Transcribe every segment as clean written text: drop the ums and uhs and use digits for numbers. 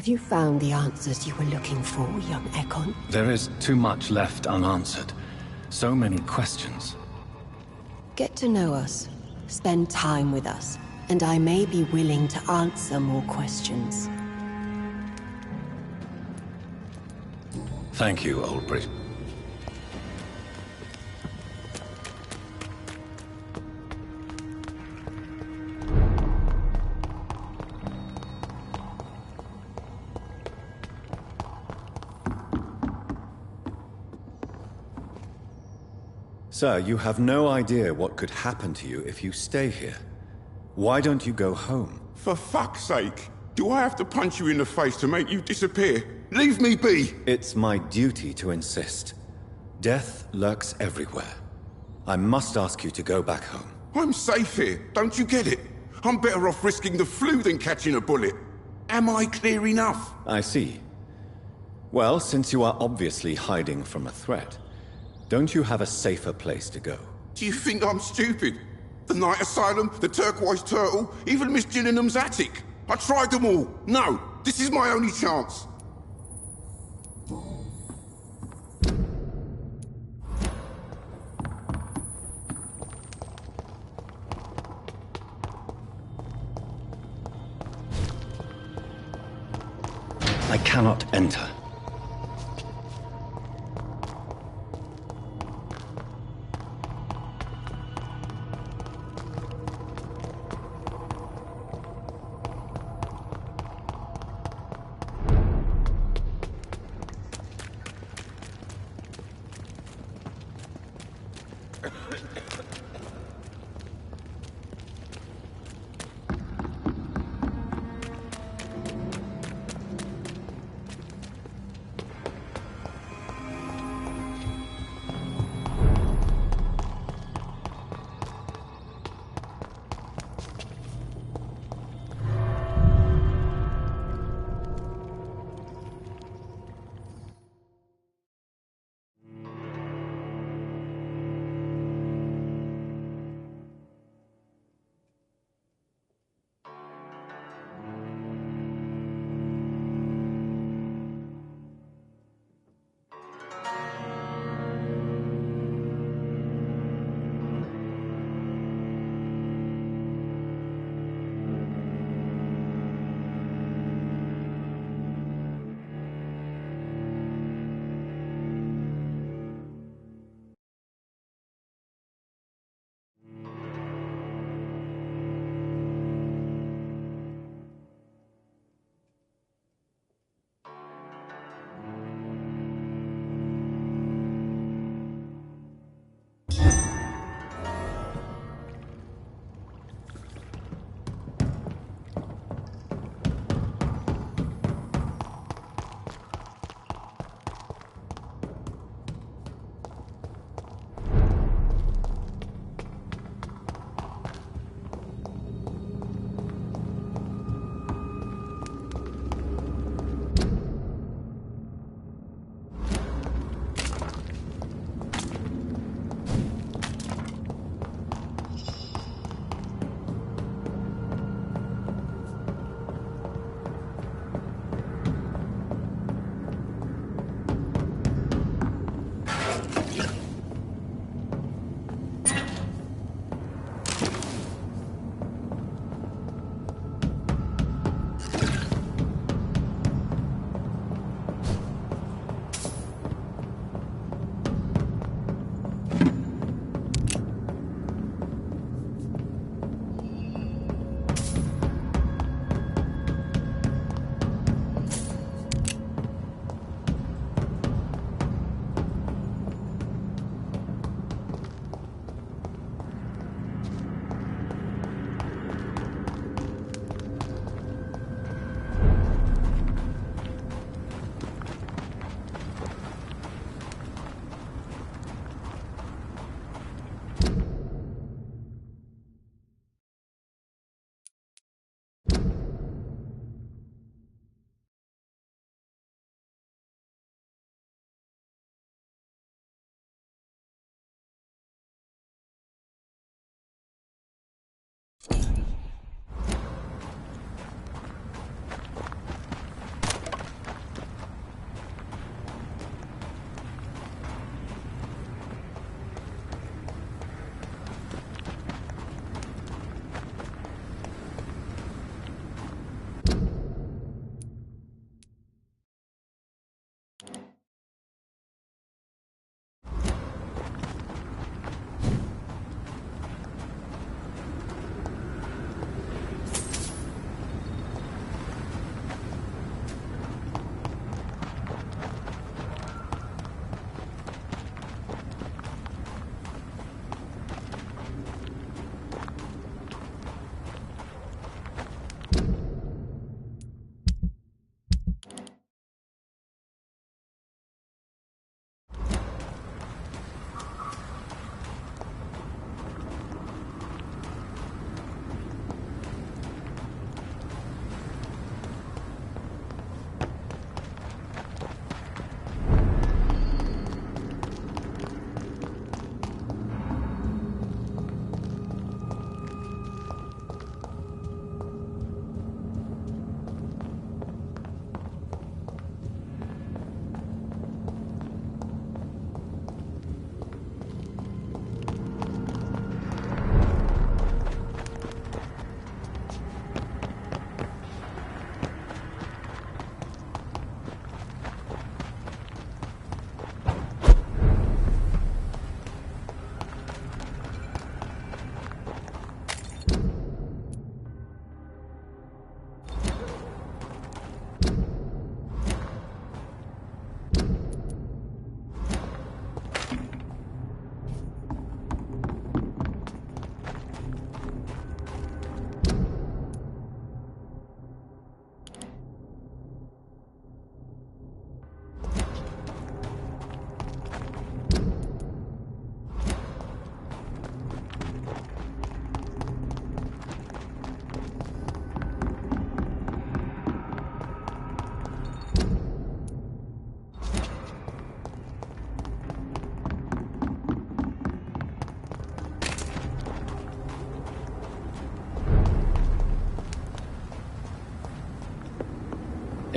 Have you found the answers you were looking for, young Ekon? There is too much left unanswered. So many questions. Get to know us. Spend time with us. And I may be willing to answer more questions. Thank you, old priest. Sir, you have no idea what could happen to you if you stay here. Why don't you go home? For fuck's sake! Do I have to punch you in the face to make you disappear? Leave me be! It's my duty to insist. Death lurks everywhere. I must ask you to go back home. I'm safe here, don't you get it? I'm better off risking the flu than catching a bullet. Am I clear enough? I see. Well, since you are obviously hiding from a threat, don't you have a safer place to go? Do you think I'm stupid? The Night Asylum, the Turquoise Turtle, even Miss Gillingham's attic. I tried them all. No, this is my only chance. I cannot enter.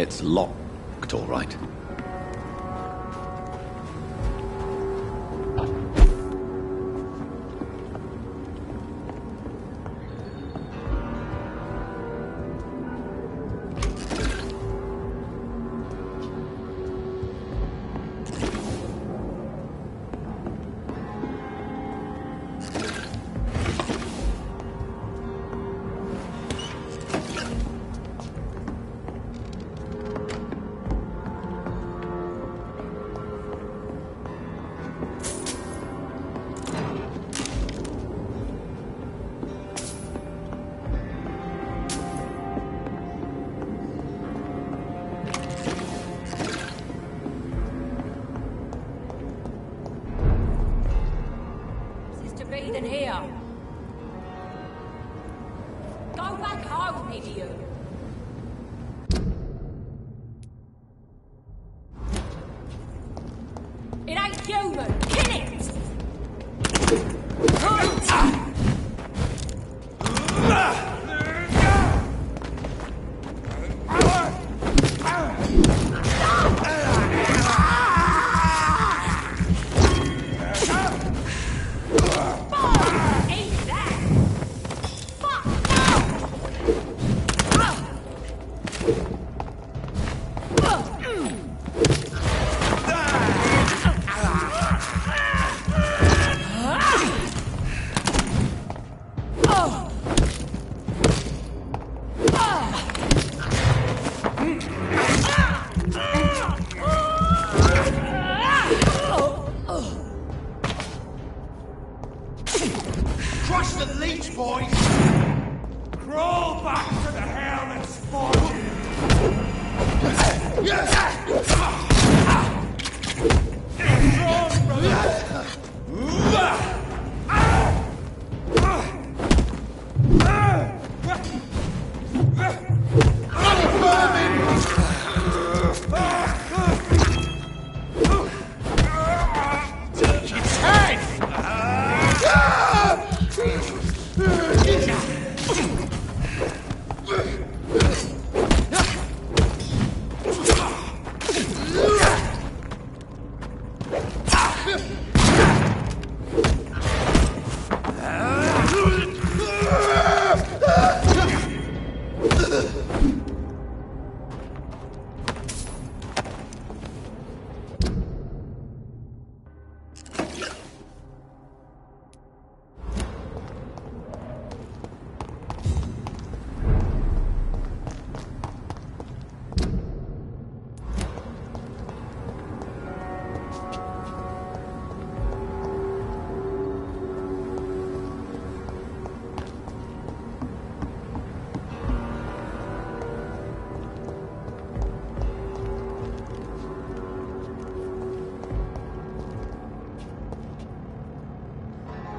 It's locked, all right. Here. Go back home, idiot. It ain't human. Kill it!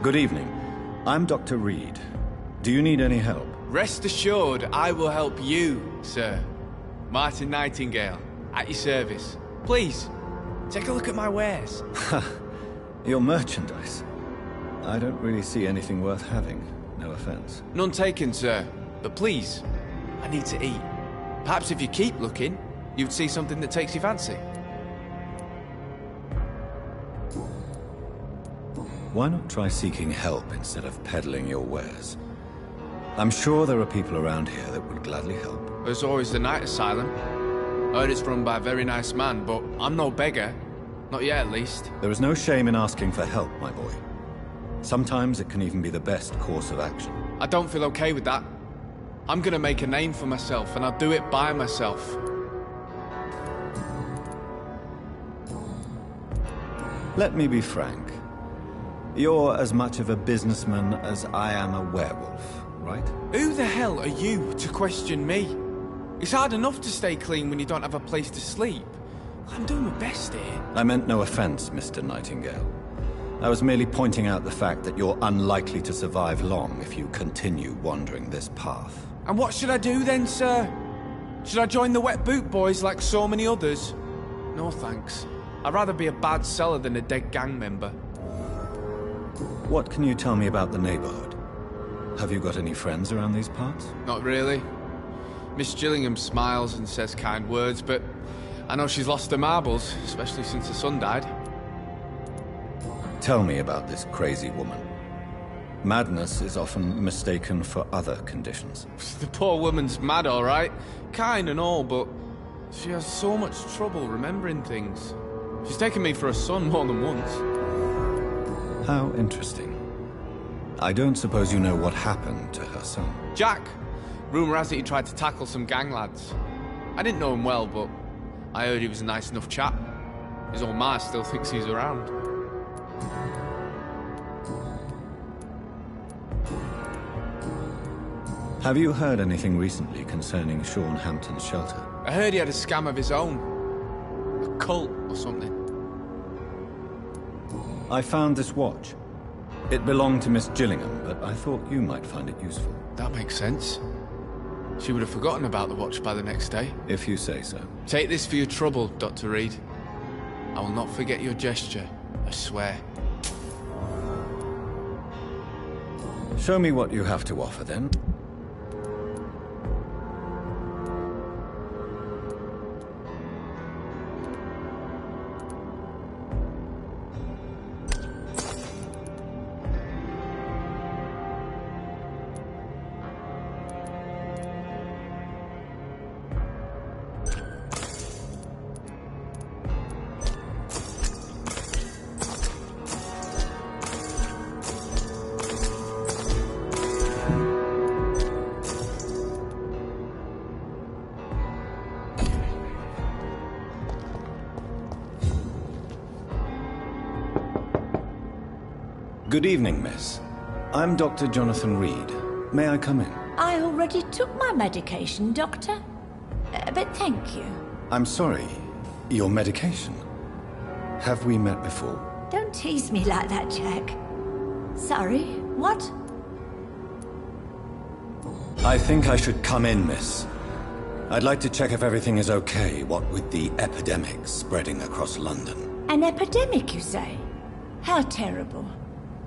Good evening. I'm Dr. Reed. Do you need any help? Rest assured, I will help you, sir. Martin Nightingale, at your service. Please, take a look at my wares. Your merchandise. I don't really see anything worth having. No offense. None taken, sir. But please, I need to eat. Perhaps if you keep looking, you'd see something that takes your fancy. Why not try seeking help instead of peddling your wares? I'm sure there are people around here that would gladly help. There's always the night asylum. Heard it's run by a very nice man, but I'm no beggar. Not yet, at least. There is no shame in asking for help, my boy. Sometimes it can even be the best course of action. I don't feel okay with that. I'm gonna make a name for myself, and I'll do it by myself. Let me be frank. You're as much of a businessman as I am a werewolf, right? Who the hell are you to question me? It's hard enough to stay clean when you don't have a place to sleep. I'm doing my best here. I meant no offense, Mr. Nightingale. I was merely pointing out the fact that you're unlikely to survive long if you continue wandering this path. And what should I do then, sir? Should I join the Wet Boot Boys like so many others? No thanks. I'd rather be a bad seller than a dead gang member. What can you tell me about the neighborhood? Have you got any friends around these parts? Not really. Miss Gillingham smiles and says kind words, but I know she's lost her marbles, especially since her son died. Tell me about this crazy woman. Madness is often mistaken for other conditions. The poor woman's mad, all right. Kind and all, but she has so much trouble remembering things. She's taken me for a son more than once. How interesting. I don't suppose you know what happened to her son. Jack. Rumour has it he tried to tackle some gang lads. I didn't know him well, but I heard he was a nice enough chap. His old ma still thinks he's around. Have you heard anything recently concerning Sean Hampton's shelter? I heard he had a scam of his own. A cult or something. I found this watch. It belonged to Miss Gillingham, but I thought you might find it useful. That makes sense. She would have forgotten about the watch by the next day. If you say so. Take this for your trouble, Dr. Reed. I will not forget your gesture, I swear. Show me what you have to offer, then. Good evening, miss. I'm Dr. Jonathan Reed. May I come in? I already took my medication, Doctor. But thank you. I'm sorry. Your medication? Have we met before? Don't tease me like that, Jack. Sorry, what? I think I should come in, miss. I'd like to check if everything is okay, what with the epidemic spreading across London. An epidemic, you say? How terrible.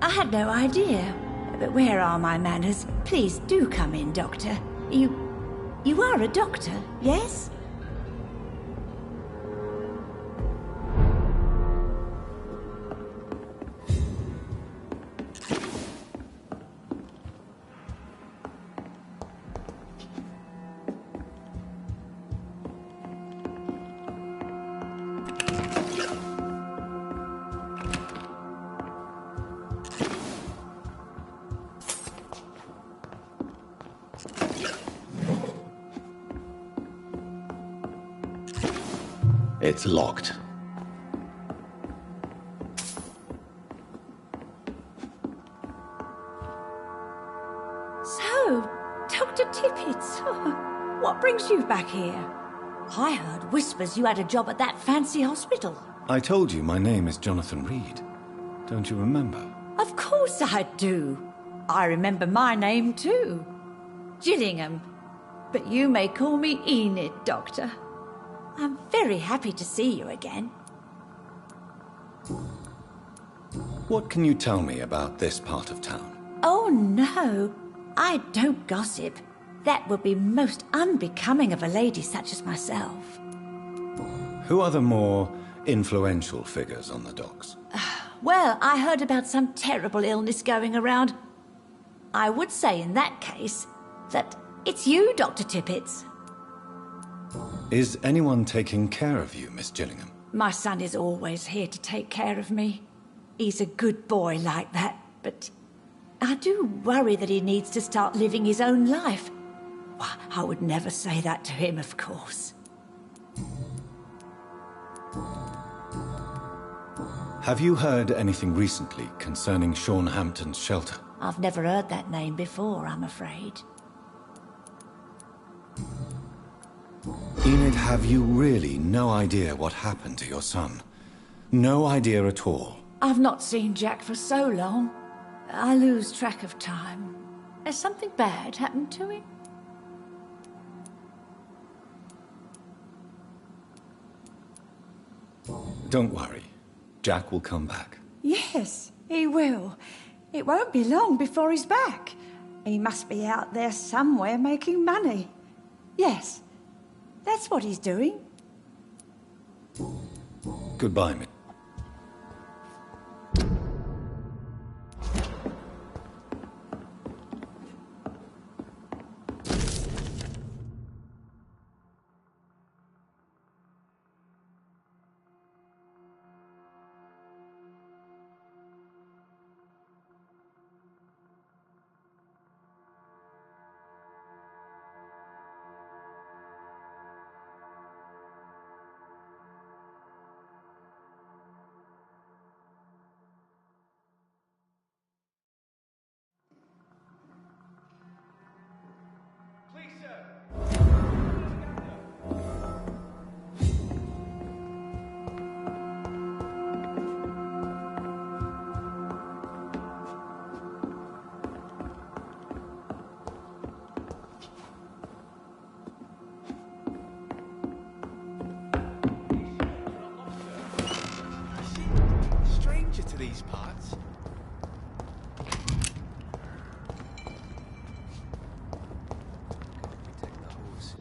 I had no idea. But where are my manners? Please do come in, Doctor. You are a doctor, yes? It's locked. So, Dr. Tippett, what brings you back here? I heard whispers you had a job at that fancy hospital. I told you my name is Jonathan Reed. Don't you remember? Of course I do. I remember my name too. Gillingham. But you may call me Enid, Doctor. I'm very happy to see you again. What can you tell me about this part of town? Oh, no. I don't gossip. That would be most unbecoming of a lady such as myself. Who are the more influential figures on the docks? Well, I heard about some terrible illness going around. I would say in that case that it's you, Dr. Tippett. Is anyone taking care of you, Miss Gillingham? My son is always here to take care of me. He's a good boy like that, but I do worry that he needs to start living his own life. Well, I would never say that to him, of course. Have you heard anything recently concerning Sean Hampton's shelter? I've never heard that name before, I'm afraid. Enid, have you really no idea what happened to your son? No idea at all? I've not seen Jack for so long. I lose track of time. Has something bad happened to him? Don't worry. Jack will come back. Yes, he will. It won't be long before he's back. He must be out there somewhere making money. Yes, that's what he's doing. Goodbye, Miss. Stranger to these parts. Protect the horse.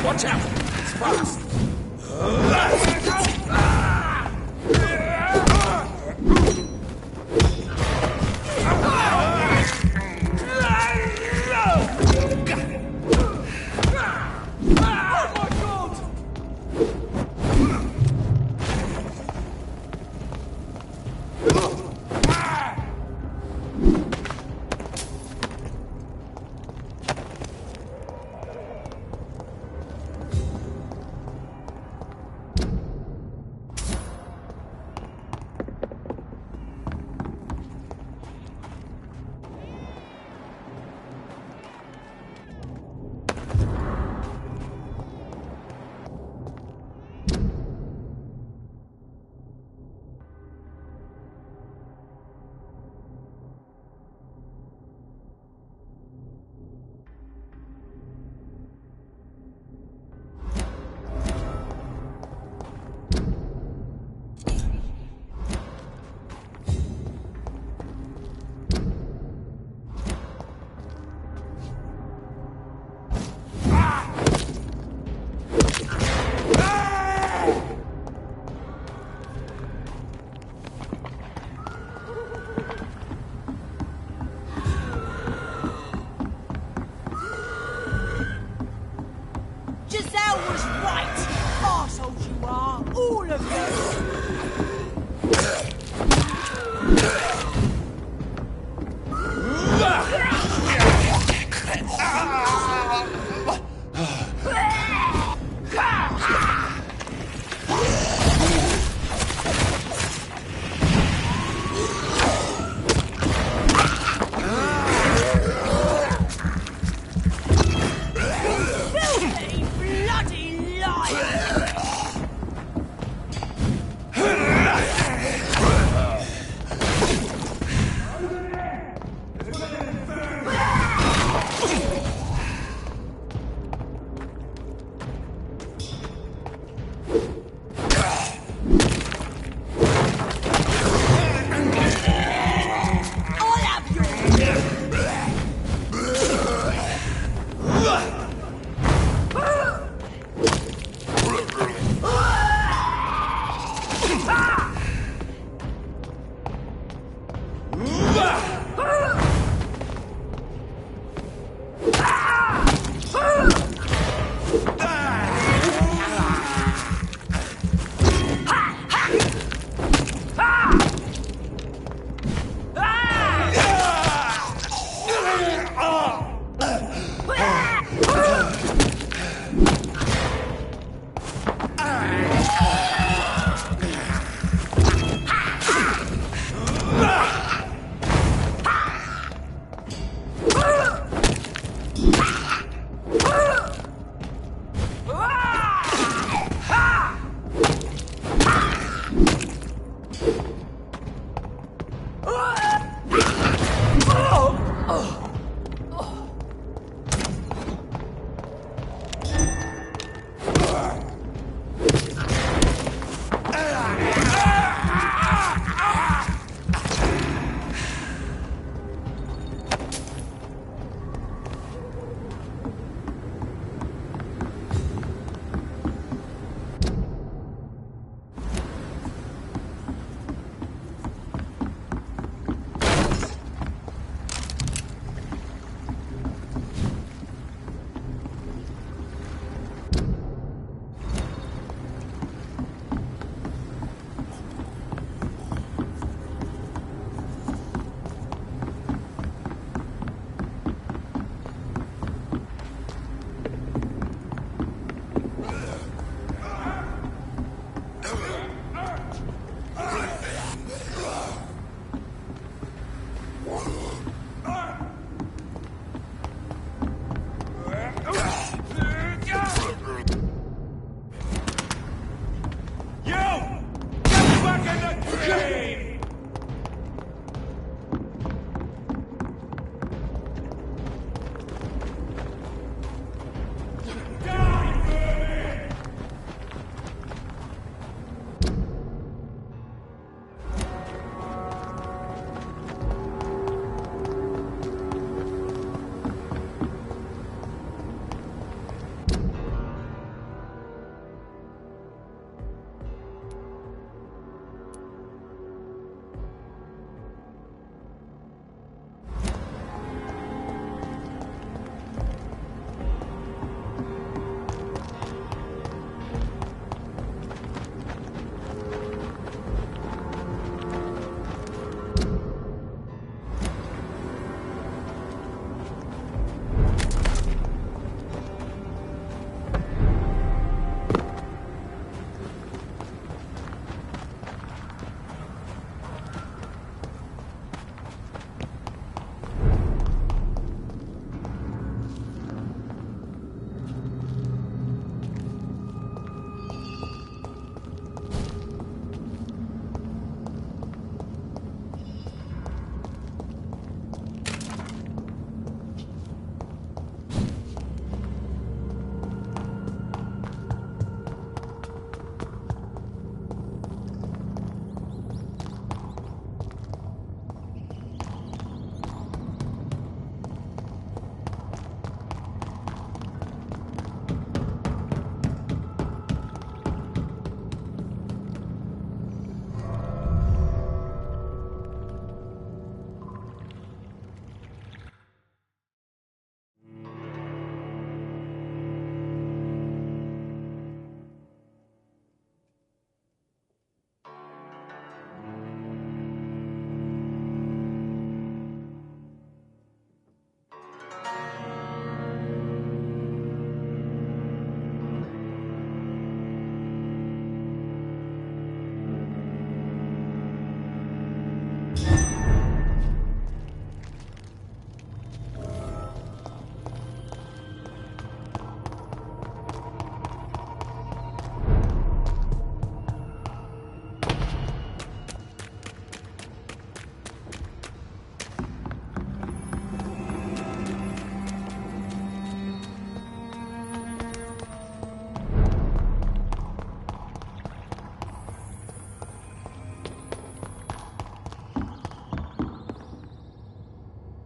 Watch out! It's fast!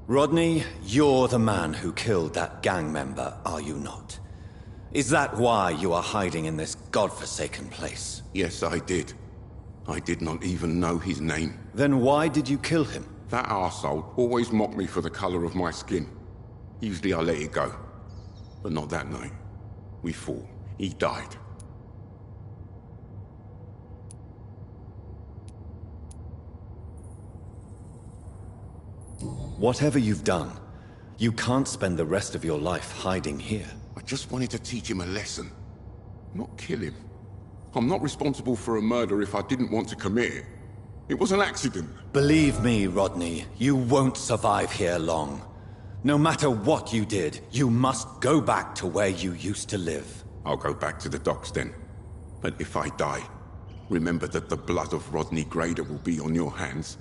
Rodney, you're the man who killed that gang member, are you not? Is that why you are hiding in this godforsaken place? Yes, I did. I did not even know his name. Then why did you kill him? That arsehole always mocked me for the colour of my skin. Usually I let it go. But not that night. We fought. He died. Whatever you've done, you can't spend the rest of your life hiding here. I just wanted to teach him a lesson. Not kill him. I'm not responsible for a murder if I didn't want to commit it. It was an accident. Believe me, Rodney, you won't survive here long. No matter what you did, you must go back to where you used to live. I'll go back to the docks then. But if I die, remember that the blood of Rodney Grader will be on your hands.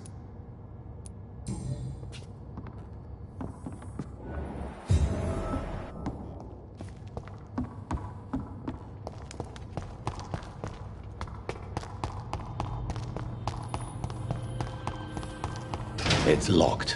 It's locked.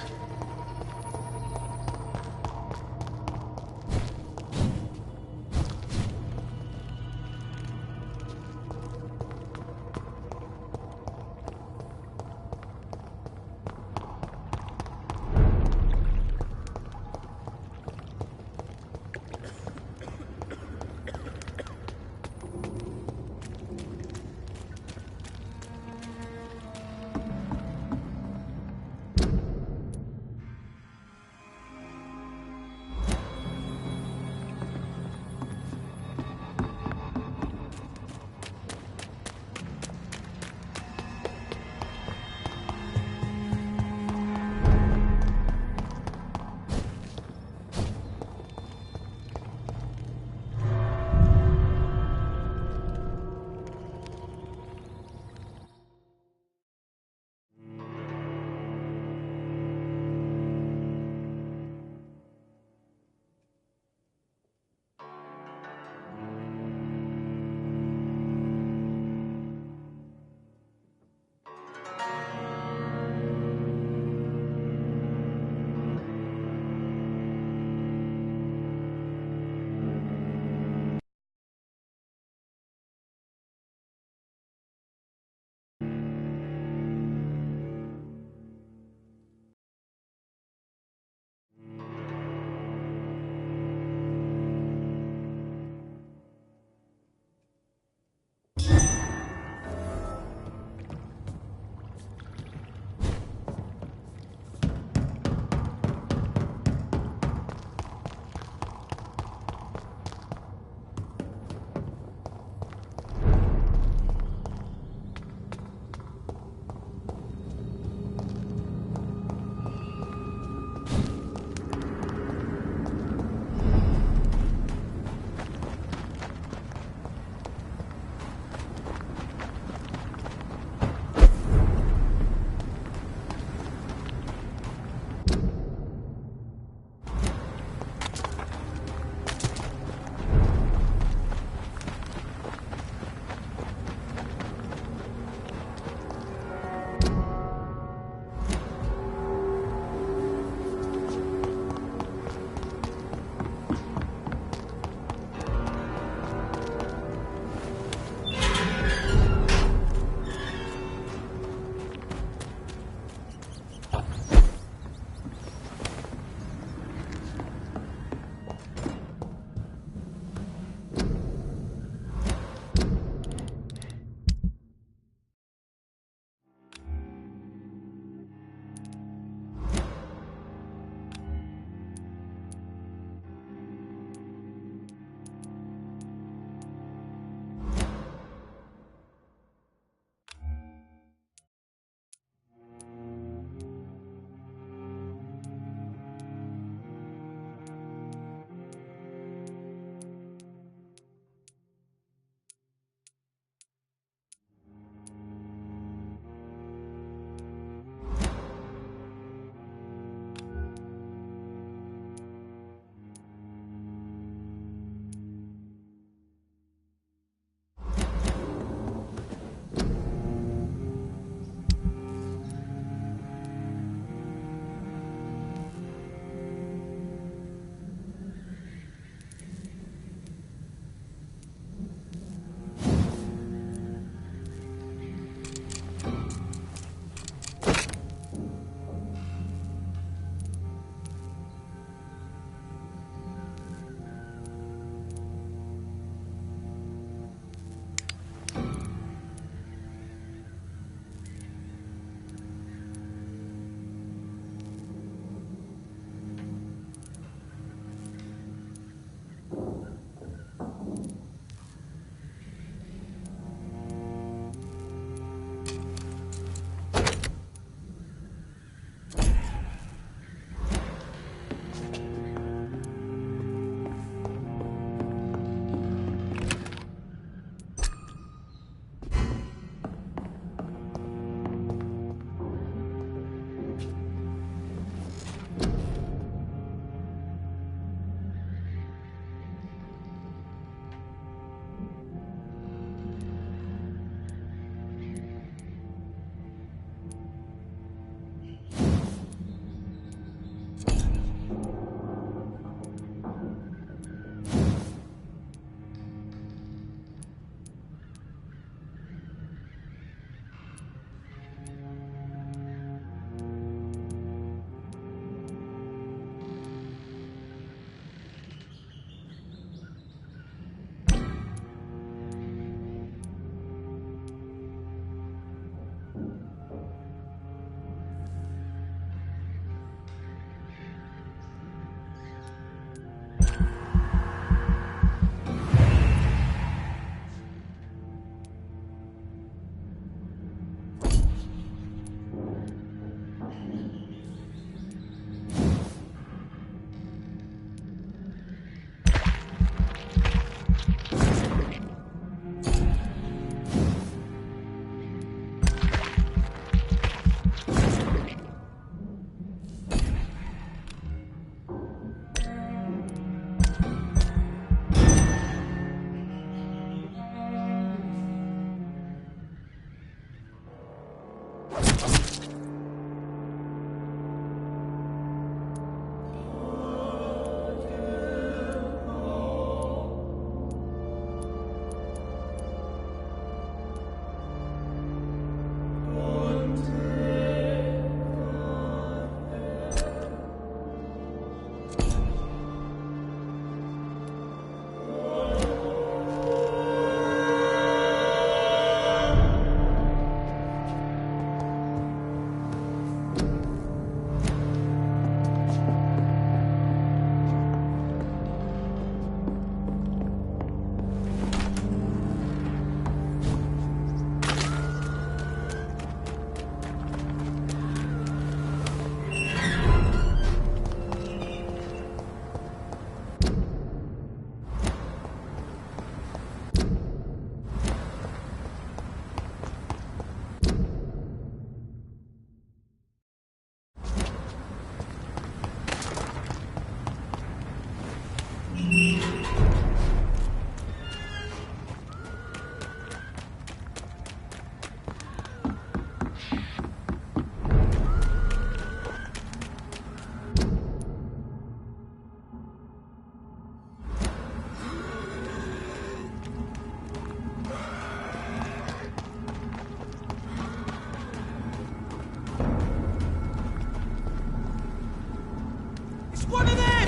one of them!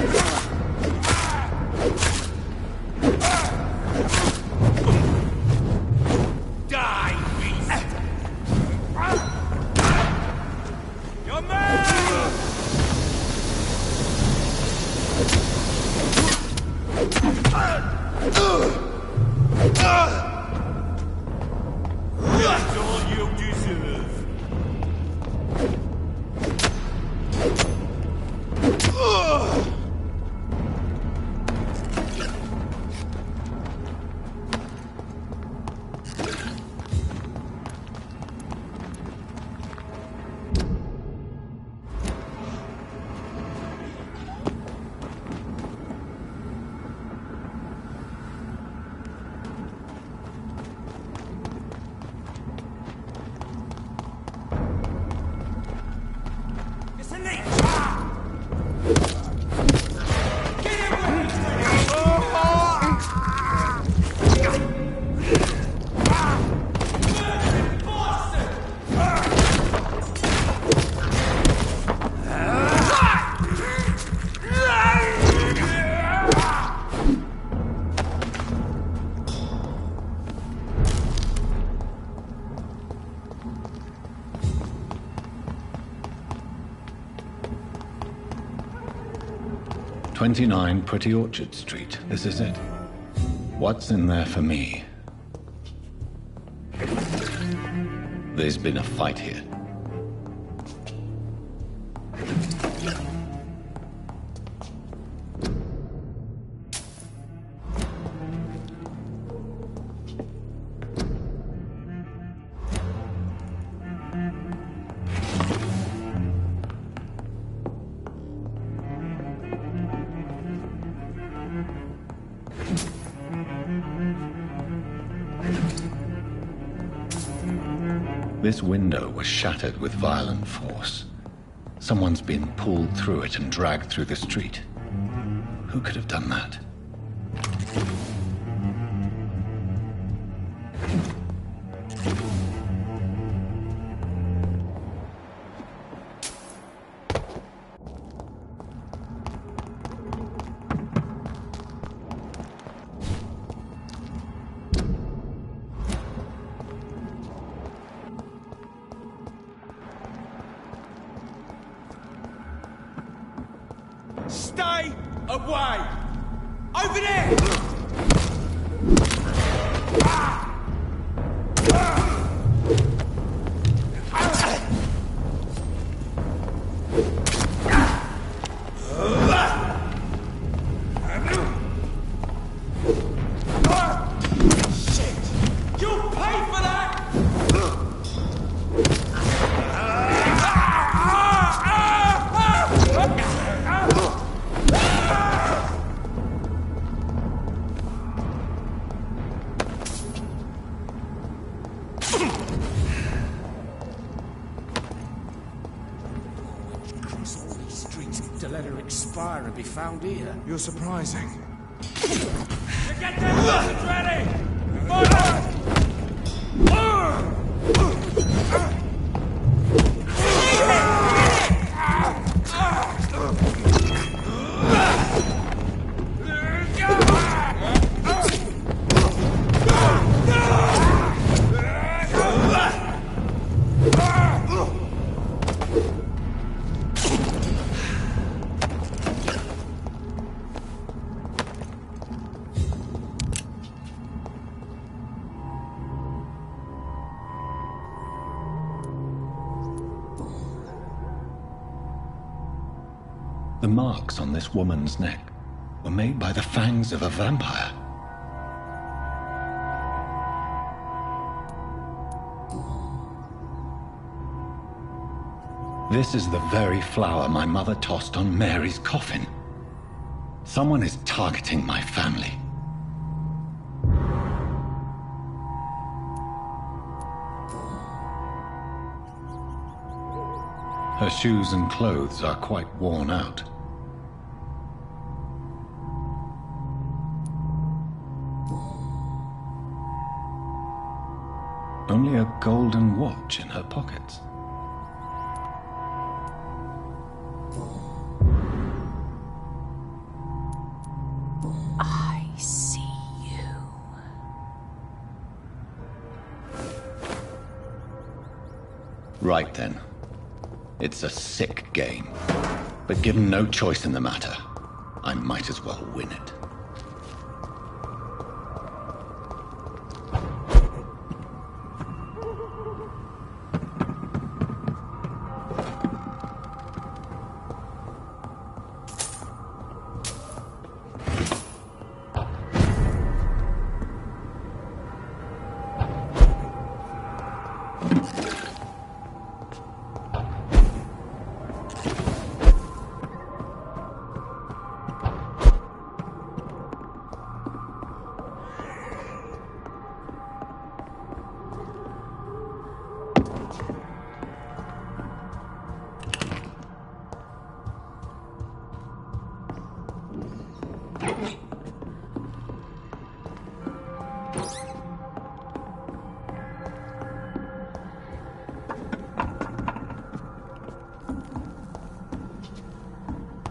Die, beast! Your man! That's all you deserve. 29 Pretty Orchard Street. This is it. What's in there for me? There's been a fight here. This window was shattered with violent force. Someone's been pulled through it and dragged through the street. Who could have done that? Stay away! Over there! Shit! You'll pay for that! To let her expire and be found here. You're surprising. Get them weapons ready! The marks on this woman's neck were made by the fangs of a vampire. This is the very flower my mother tossed on Mary's coffin. Someone is targeting my family. Her shoes and clothes are quite worn out. Only a golden watch in her pockets. I see you. Right then. It's a sick game. But given no choice in the matter, I might as well win it.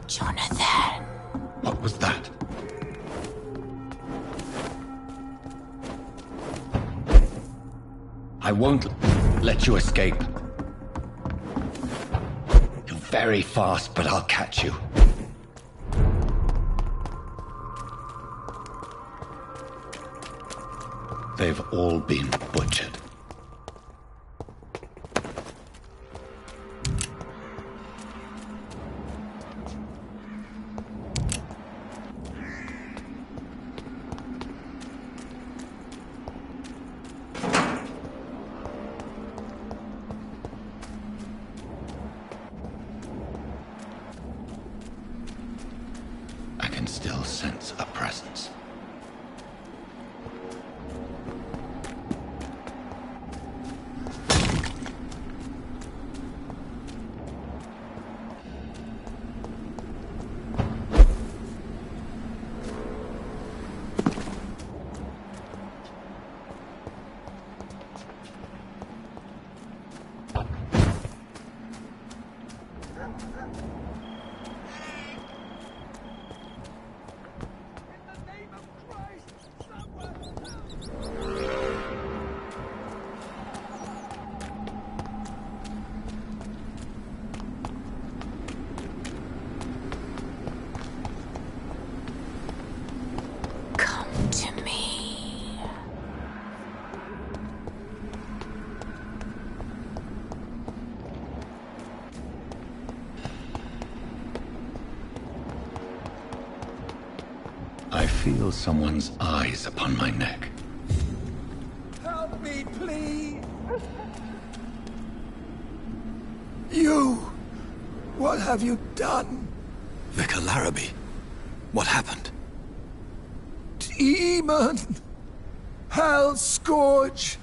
Jonathan. What was that? I won't let you escape. You're very fast, but I'll catch you. They've all been butchered. I can still sense a presence. I feel someone's eyes upon my neck. Help me, please! You! What have you done? Vicar Larrabee, what happened? Demon! Hell scourge!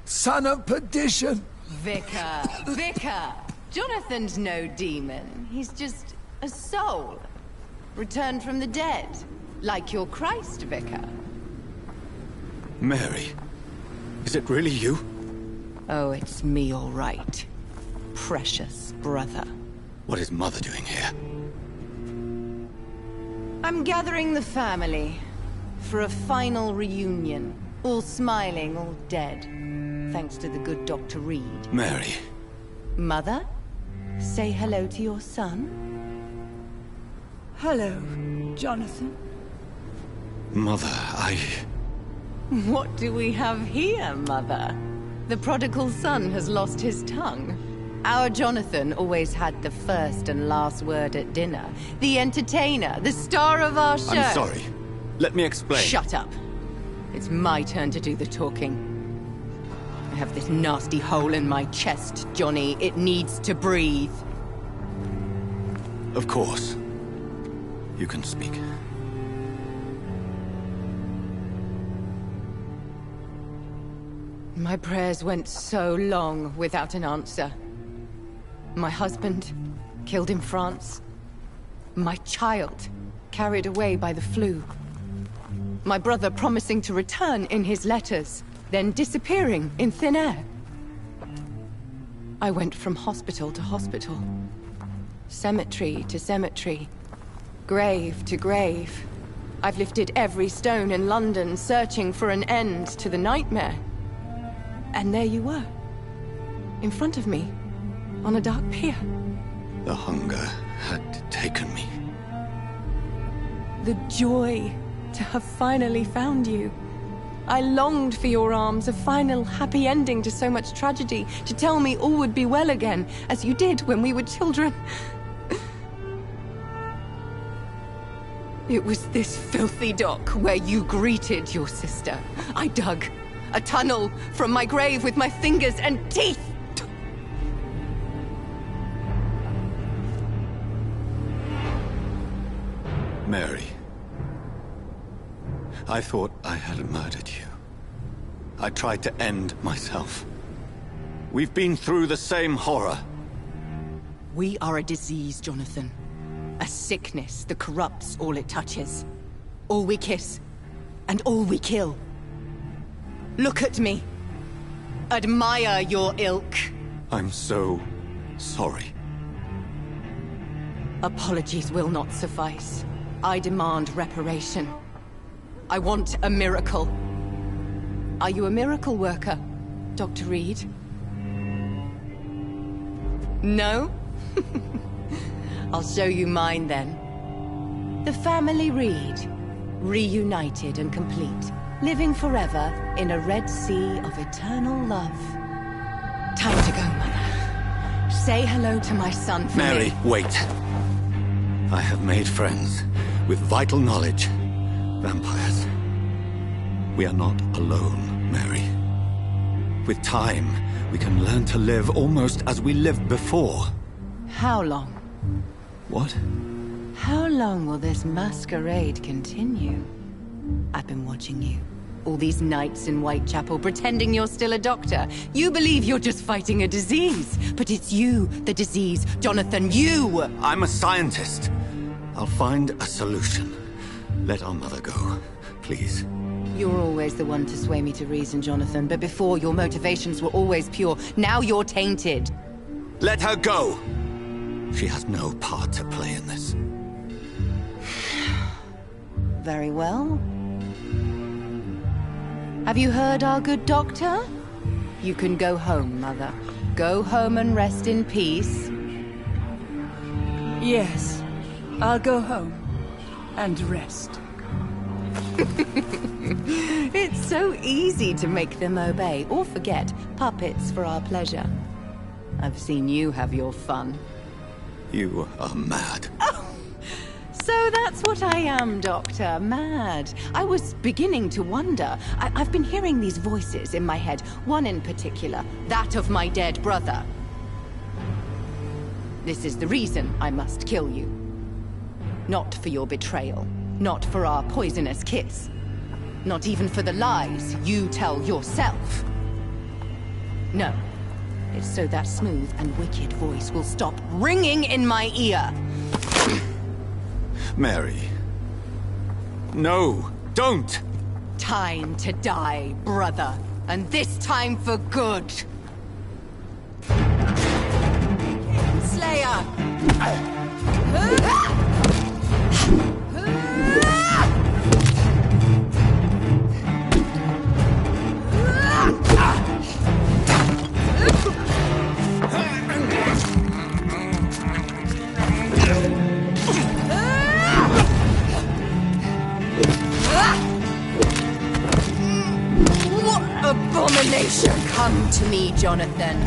Son of perdition! Vicar! Jonathan's no demon. He's just a soul. Returned from the dead. Like your Christ, Vicar. Mary, is it really you? Oh, it's me, all right. Precious brother. What is Mother doing here? I'm gathering the family for a final reunion. All smiling, all dead. Thanks to the good Dr. Reed. Mary. Mother, say hello to your son. Hello, Jonathan. Mother, What do we have here, Mother? The prodigal son has lost his tongue. Our Jonathan always had the first and last word at dinner. The entertainer, the star of our show. I'm sorry. Let me explain. Shut up. It's my turn to do the talking. I have this nasty hole in my chest, Johnny. It needs to breathe. Of course. You can speak. My prayers went so long without an answer. My husband, killed in France. My child, carried away by the flu. My brother promising to return in his letters, then disappearing in thin air. I went from hospital to hospital. Cemetery to cemetery. Grave to grave. I've lifted every stone in London, searching for an end to the nightmare. And there you were, in front of me, on a dark pier. The hunger had taken me. The joy to have finally found you. I longed for your arms, a final happy ending to so much tragedy, to tell me all would be well again, as you did when we were children. It was this filthy dock where you greeted your sister. I dug a tunnel from my grave with my fingers and teeth. Mary, I thought I had murdered you. I tried to end myself. We've been through the same horror. We are a disease, Jonathan. A sickness that corrupts all it touches. All we kiss, and all we kill. Look at me. Admire your ilk. I'm so sorry. Apologies will not suffice. I demand reparation. I want a miracle. Are you a miracle worker, Dr. Reed? No? I'll show you mine then. The family Reed, reunited and complete, living forever in a red sea of eternal love. Time to go, Mother. Say hello to my son for Mary, me. wait. I have made friends with vital knowledge. Vampires. We are not alone, Mary. With time, we can learn to live almost as we lived before. How long? What? How long will this masquerade continue? I've been watching you. All these nights in Whitechapel, pretending you're still a doctor. You believe you're just fighting a disease. But it's you, the disease. Jonathan, you! I'm a scientist. I'll find a solution. Let our mother go, please. You're always the one to sway me to reason, Jonathan. But before, your motivations were always pure. Now you're tainted. Let her go! She has no part to play in this. Very well. Have you heard our good doctor? You can go home, Mother. Go home and rest in peace. Yes, I'll go home and rest. It's so easy to make them obey or forget. Puppets for our pleasure. I've seen you have your fun. You are mad. Oh, so that's what I am, Doctor. Mad. I was beginning to wonder. I've been hearing these voices in my head. One in particular, that of my dead brother. This is the reason I must kill you. Not for your betrayal. Not for our poisonous kiss. Not even for the lies you tell yourself. No. It's so that smooth and wicked voice will stop ringing in my ear. Mary. No, don't! Time to die, brother. And this time for good. Slayer! Abomination! Come to me, Jonathan.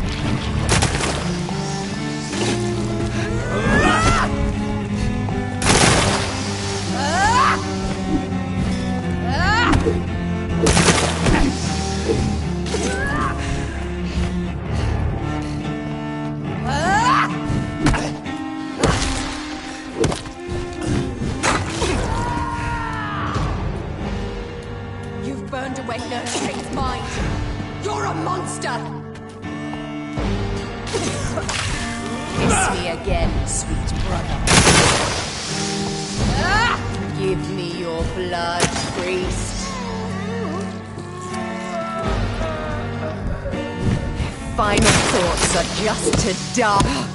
You've burned away Nurse's mind. You're a monster! Kiss me again, sweet brother. Give me your blood, priest. Final thoughts are just to die.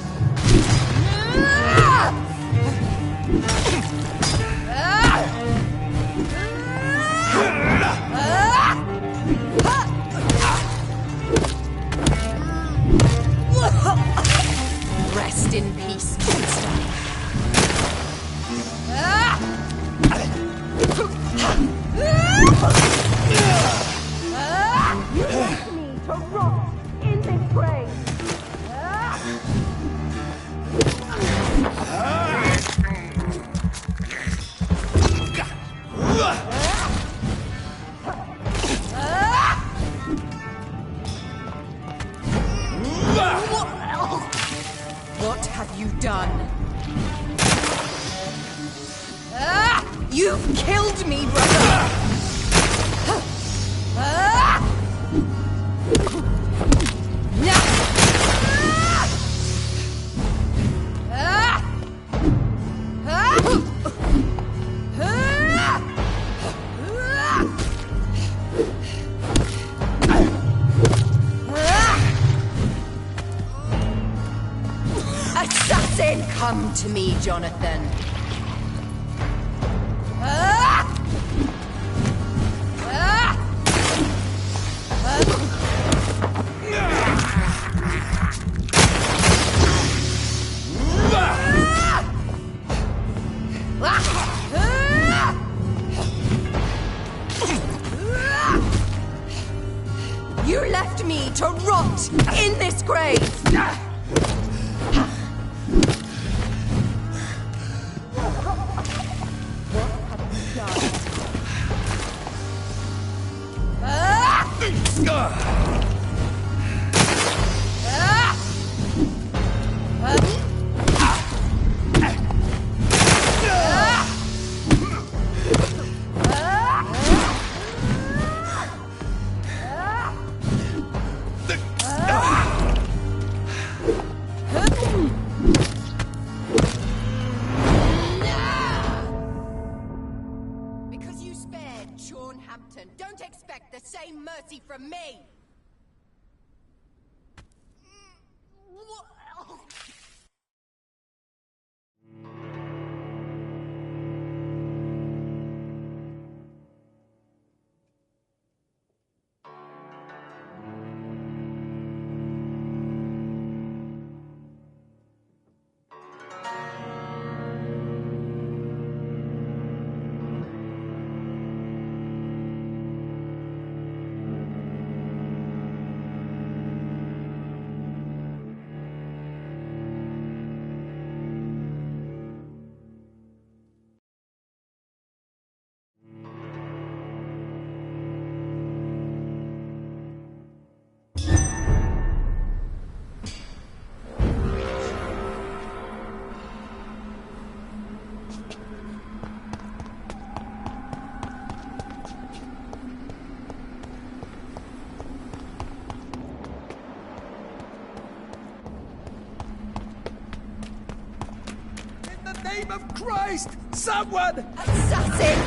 You've killed me, brother! Assassin! Come to me, Jonathan. You left me to rot in this grave! Don't expect the same mercy from me! Name of Christ! Someone! Assassin!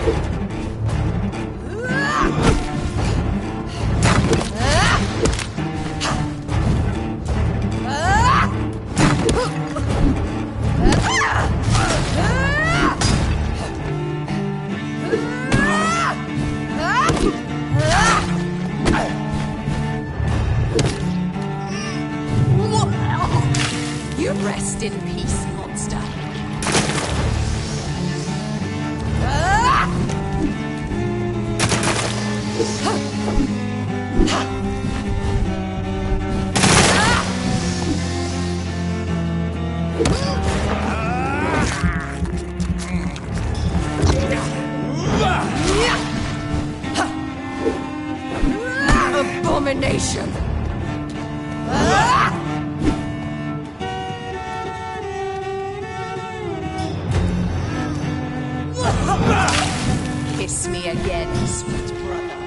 You rest in peace, monster. Abomination! Kiss me again, sweet brother.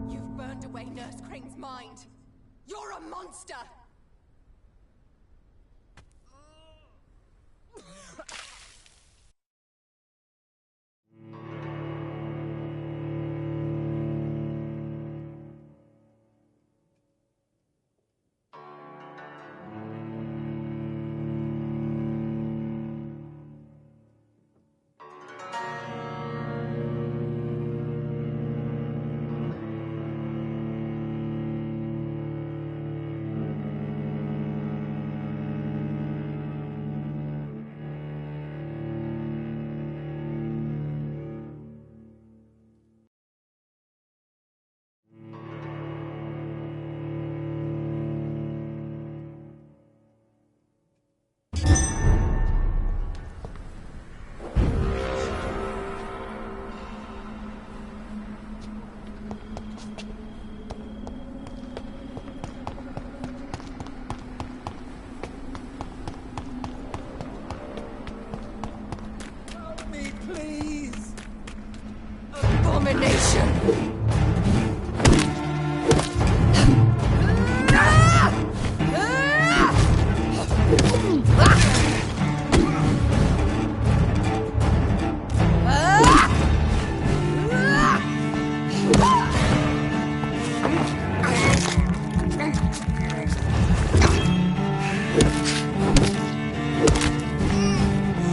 You've burned away Nurse Crane's mind. You're a monster!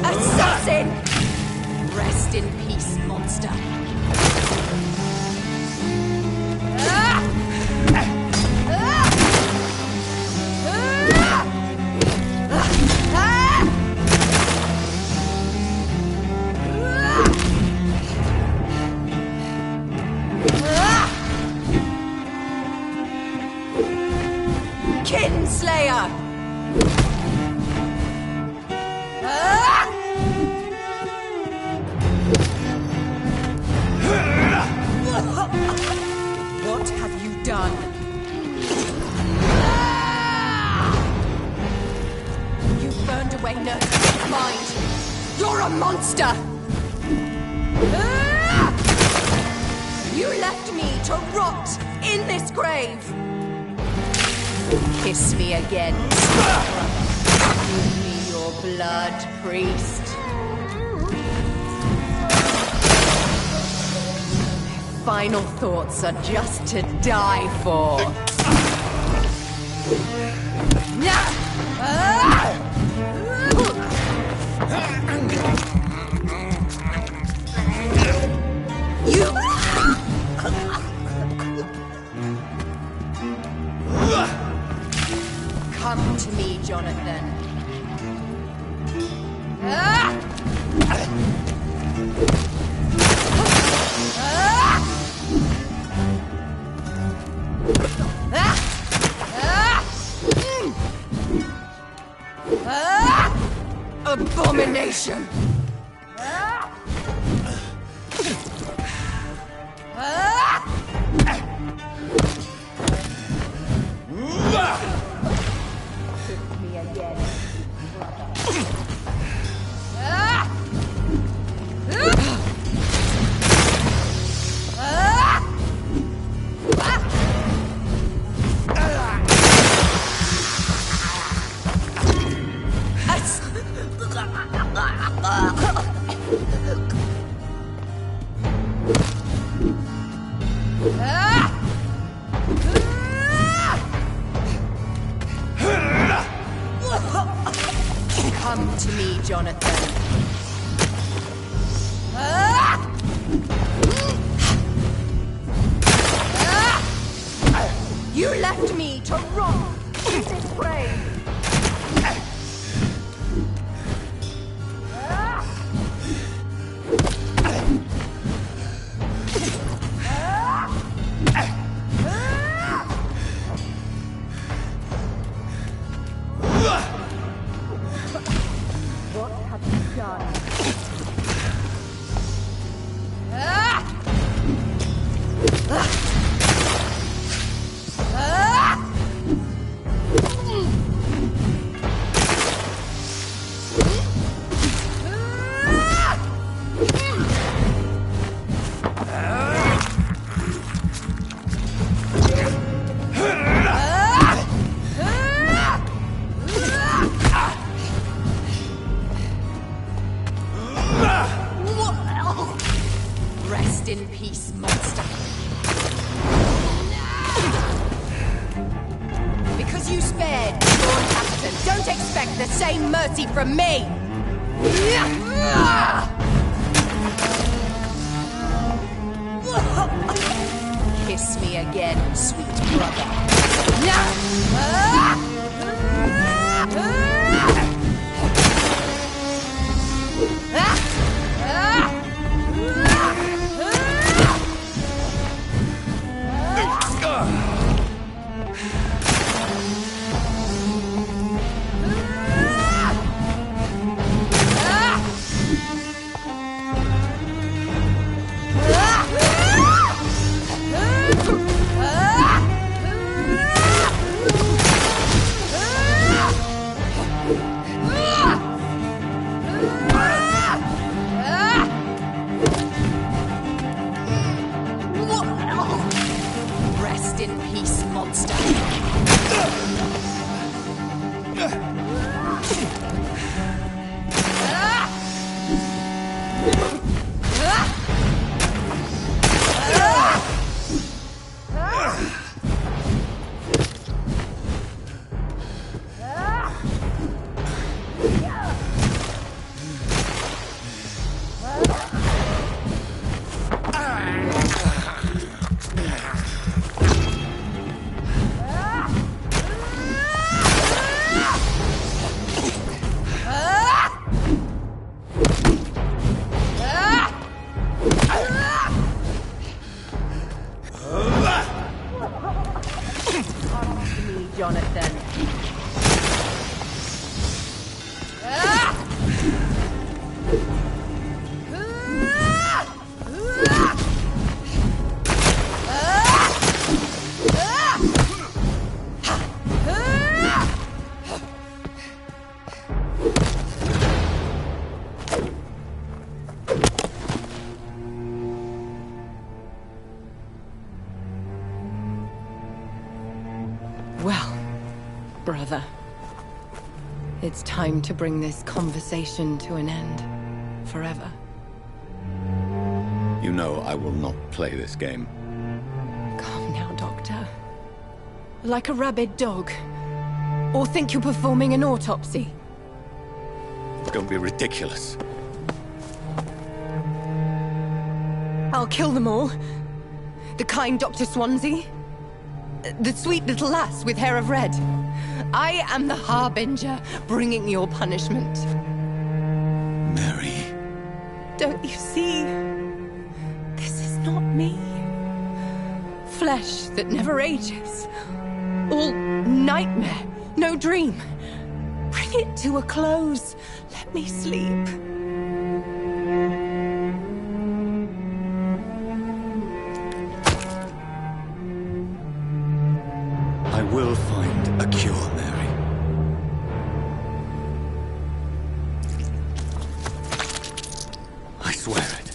Assassin! Rest in peace, monster. Kinslayer! What have you done? You burned away Nurse's mind. You're a monster! You left me to rot in this grave. Kiss me again. Give me your blood, priest. Final thoughts are just to die for. You. Come to me, Jonathan. Abomination! Come to me, Jonathan. You left me to rot in this grave. What have you done? Rest in peace, monster. Because you spared your captain, don't expect the same mercy from me! Kiss me again, sweet brother. brother. It's time to bring this conversation to an end. Forever. You know I will not play this game. Calm now, Doctor. Like a rabid dog. Or think you're performing an autopsy. Don't be ridiculous. I'll kill them all. The kind Dr. Swansea. The sweet little lass with hair of red. I am the Harbinger, bringing your punishment. Mary. Don't you see? This is not me. Flesh that never ages. All nightmare, no dream. Bring it to a close. Let me sleep. I will find a cure, Mary. I swear it.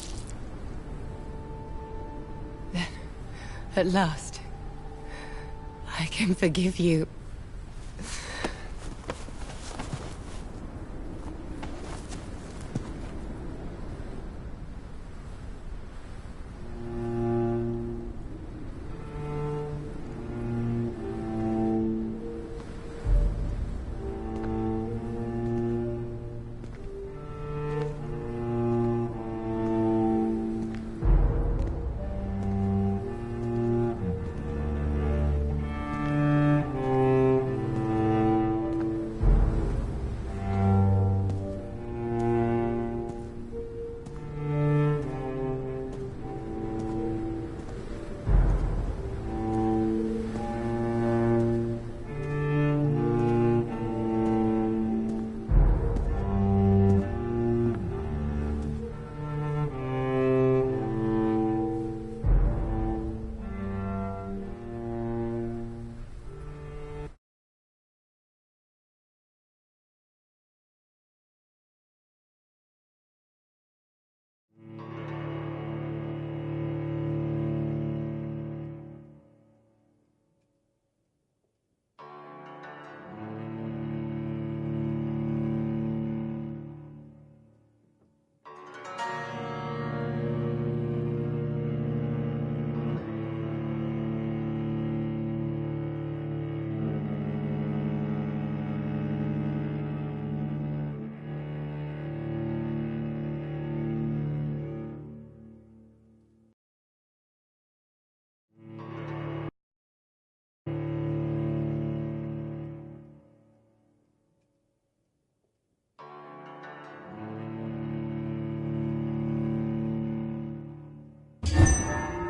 Then, at last, I can forgive you.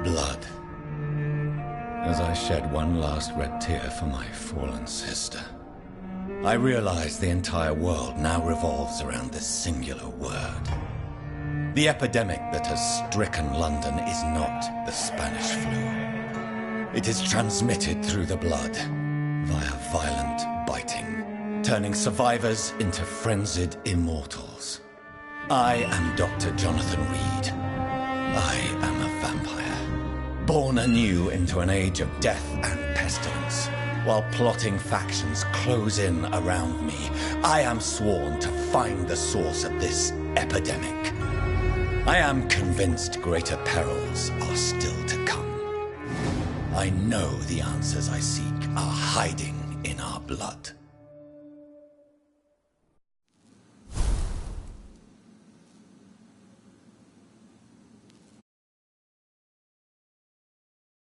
Blood. As I shed one last red tear for my fallen sister, I realize the entire world now revolves around this singular word. The epidemic that has stricken London is not the Spanish flu. It is transmitted through the blood, via violent biting, turning survivors into frenzied immortals. I am Dr. Jonathan Reed. I am a vampire, born anew into an age of death and pestilence. While plotting factions close in around me, I am sworn to find the source of this epidemic. I am convinced greater perils are still to come. I know the answers I seek are hiding in our blood.